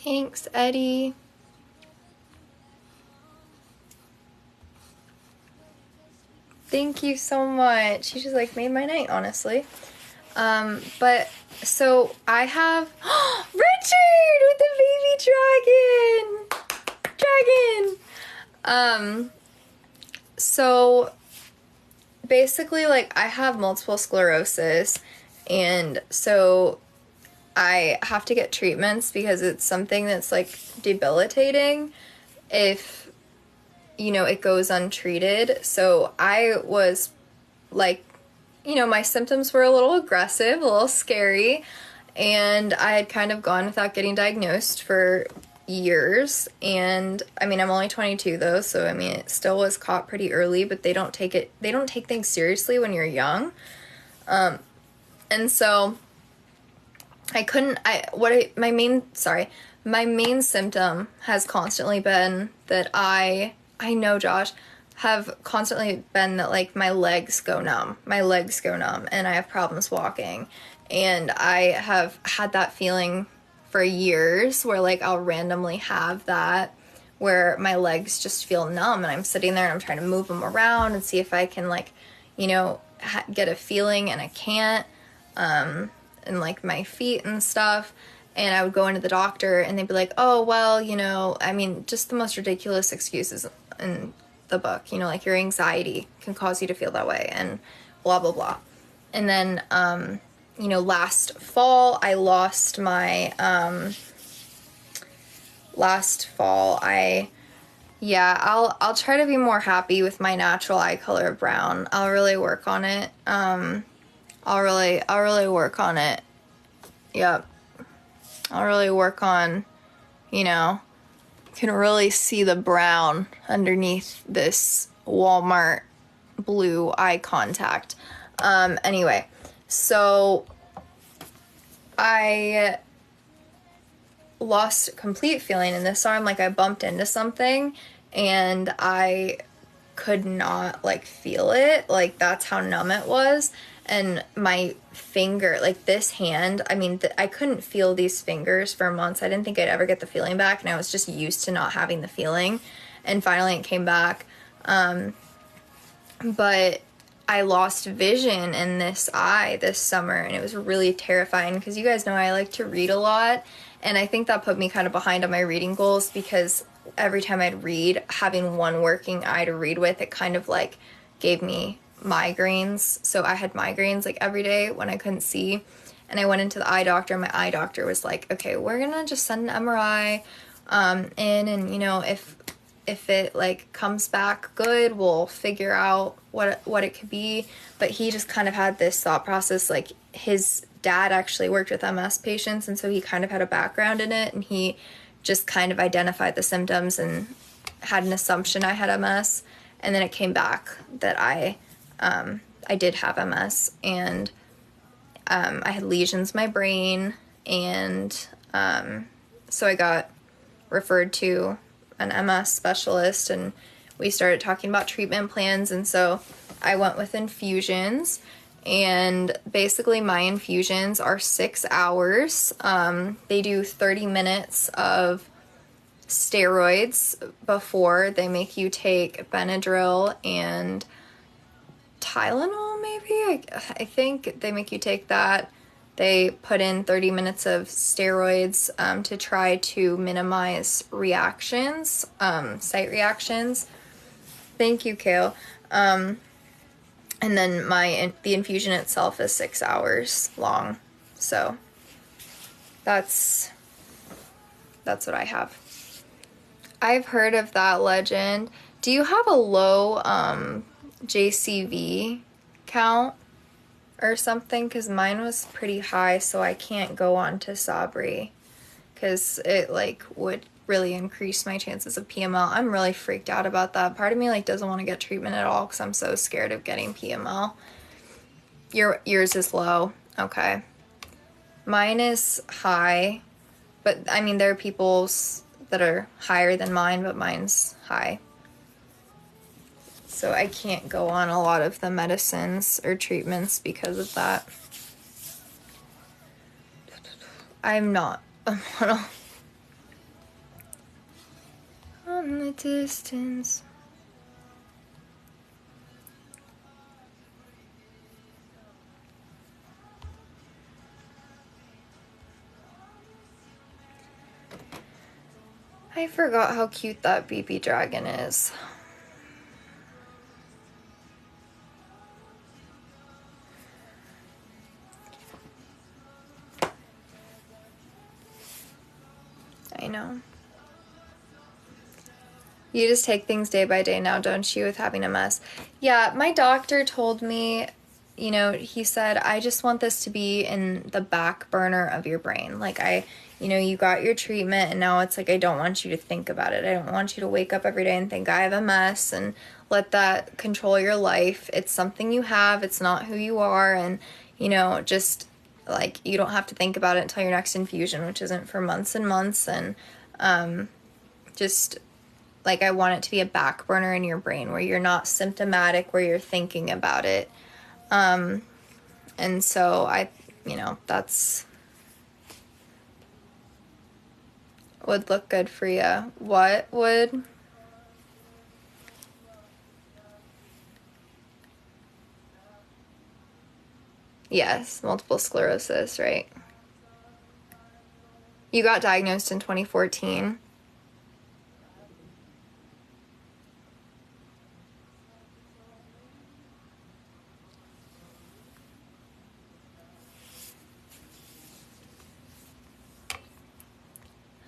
Thanks, Eddie. Thank you so much. You just like made my night, honestly. But so I have Richard with the baby dragon. So basically, like, I have multiple sclerosis, and so I have to get treatments because it's something that's like debilitating if it goes untreated. So I was like, my symptoms were a little aggressive, a little scary, and I had kind of gone without getting diagnosed for years. And I mean, I'm only 22 though, so I mean, it still was caught pretty early, but they don't take things seriously when you're young. And so my main symptom has constantly been that I know, Josh, have constantly been that, like, my legs go numb, and I have problems walking. And I have had that feeling for years where, like, I'll randomly have that where my legs just feel numb, and I'm sitting there and I'm trying to move them around and see if I can, like, get a feeling, and I can't. And like my feet and stuff, and I would go into the doctor and they'd be like, oh, well, I mean, just the most ridiculous excuses in the book, like your anxiety can cause you to feel that way and blah, blah, blah. And then, last fall, I'll try to be more happy with my natural eye color of brown. I'll really work on it. I'll really work on it. Yep. I'll really work on, can really see the brown underneath this Walmart blue eye contact. Anyway, so I lost complete feeling in this arm. Like, I bumped into something and I could not, like, feel it. Like, that's how numb it was. And my finger, like this hand, I mean, I couldn't feel these fingers for months. I didn't think I'd ever get the feeling back, and I was just used to not having the feeling. And finally it came back. But I lost vision in this eye this summer, and it was really terrifying because you guys know I like to read a lot, and I think that put me kind of behind on my reading goals because every time I'd read, having one working eye to read with, it kind of like gave me migraines. So I had migraines like every day when I couldn't see, and I went into the eye doctor, and my eye doctor was like, okay, we're gonna just send an MRI in, and if it like comes back good, we'll figure out what it could be. But he just kind of had this thought process, like his dad actually worked with MS patients, and so he kind of had a background in it, and he just kind of identified the symptoms and had an assumption I had MS. And then it came back that I did have MS, and I had lesions in my brain, and so I got referred to an MS specialist, and we started talking about treatment plans. And so I went with infusions, and basically my infusions are 6 hours. They do 30 minutes of steroids before they make you take Benadryl and Tylenol, maybe? I think they make you take that. They put in 30 minutes of steroids to try to minimize reactions, site reactions. Thank you, Kale. And then the infusion itself is 6 hours long. So that's what I have. I've heard of that legend. Do you have a low JCV count or something? Because mine was pretty high, so I can't go on to Sabri because it like would really increase my chances of PML. I'm really freaked out about that. Part of me like doesn't want to get treatment at all because I'm so scared of getting PML. Yours is low. Okay. Mine is high, but I mean there are people's that are higher than mine, but mine's high. So I can't go on a lot of the medicines or treatments because of that. I'm not a model. from the distance. I forgot how cute that baby dragon is. I know. You just take things day by day now, don't you, with having a mess? Yeah, my doctor told me, you know, he said, I just want this to be in the back burner of your brain. Like, you got your treatment, and now it's like, I don't want you to think about it. I don't want you to wake up every day and think I have a mess and let that control your life. It's something you have. It's not who you are. And, just like, you don't have to think about it until your next infusion, which isn't for months and months. And just like, I want it to be a back burner in your brain where you're not symptomatic, where you're thinking about it. And so that's would look good for you. What would? Yes, multiple sclerosis, right? You got diagnosed in 2014.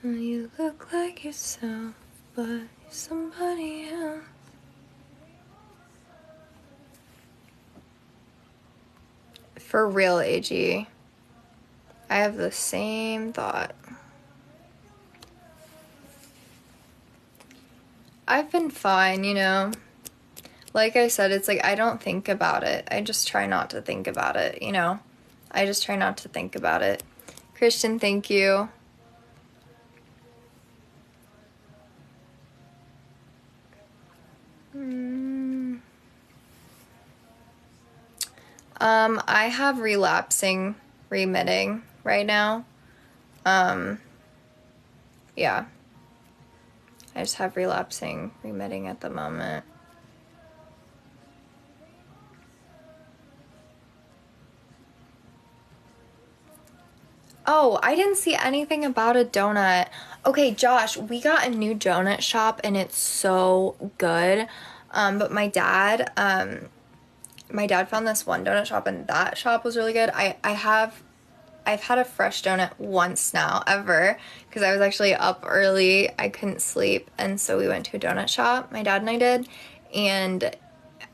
You look like yourself, but you're somebody else. For real, AG. I have the same thought. I've been fine, Like I said, it's like I don't think about it. I just try not to think about it, I just try not to think about it. Christian, thank you. I have relapsing remitting right now. Yeah. I just have relapsing remitting at the moment. Oh, I didn't see anything about a donut. Okay, Josh, we got a new donut shop and it's so good. But my dad found this one donut shop and that shop was really good. I've had a fresh donut once now, ever, because I was actually up early. I couldn't sleep, and so we went to a donut shop, my dad and I did, and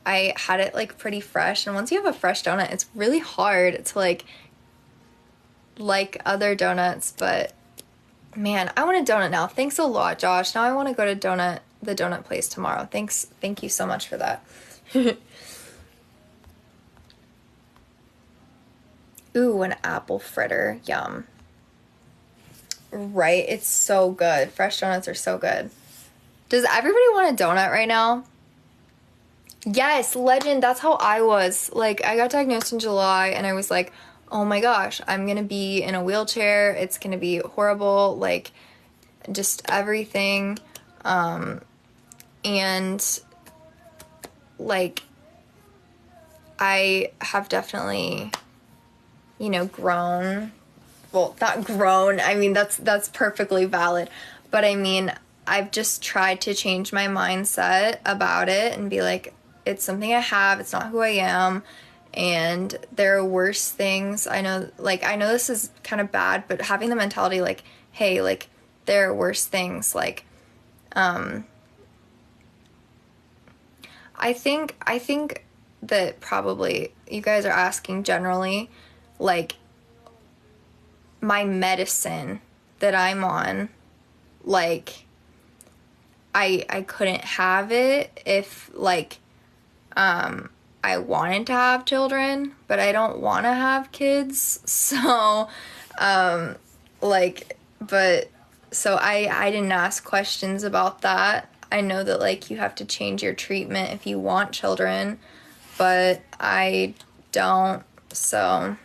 I had it like pretty fresh. And once you have a fresh donut, it's really hard to like other donuts, but man, I want a donut now. Thanks a lot, Josh. Now I want to go to the donut place tomorrow. Thank you so much for that. Ooh, an apple fritter. Yum. Right? It's so good. Fresh donuts are so good. Does everybody want a donut right now? Yes, legend. That's how I was. Like, I got diagnosed in July and I was like, oh my gosh, I'm gonna be in a wheelchair. It's gonna be horrible. Like, just everything. And like, I have definitely, grown. Well, not grown. I mean, that's perfectly valid. But I mean, I've just tried to change my mindset about it and be like, it's something I have. It's not who I am. And there are worse things. I know this is kind of bad, but having the mentality like, hey, like, there are worse things. Like, I think that probably you guys are asking generally, like, my medicine that I'm on, like, I couldn't have it if, like, I wanted to have children, but I don't want to have kids. So, so I didn't ask questions about that. I know that, like, you have to change your treatment if you want children, but I don't, so.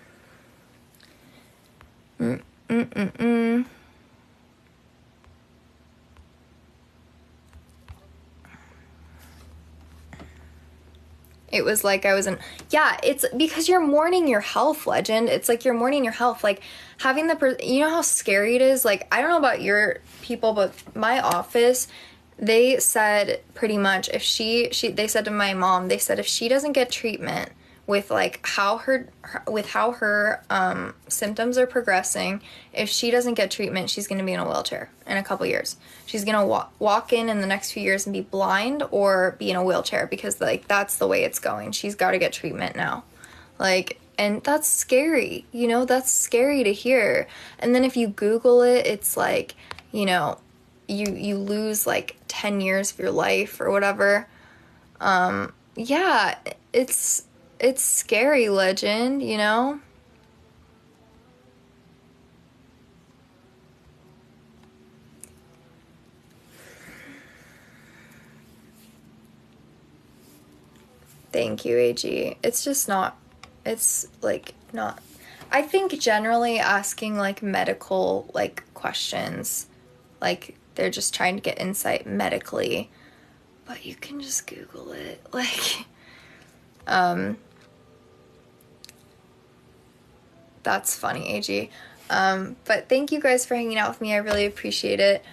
It was like I was in, yeah, it's because you're mourning your health, Legend. It's like you're mourning your health. Like having you know how scary it is? Like, I don't know about your people, but my office, they said pretty much if they said to my mom, they said if she doesn't get treatment with like how her symptoms are progressing, if she doesn't get treatment, she's going to be in a wheelchair in a couple years. She's going to walk in the next few years and be blind or be in a wheelchair because like that's the way it's going. She's got to get treatment now. Like, and that's scary, you know, that's scary to hear. And then if you Google it, it's like, you know, you lose like 10 years of your life or whatever. Yeah, it's scary, Legend, you know? Thank you, AG. It's just not, it's like not, I think generally asking like medical like questions, like they're just trying to get insight medically, but you can just Google it. Like, that's funny, AG. But thank you guys for hanging out with me. I really appreciate it.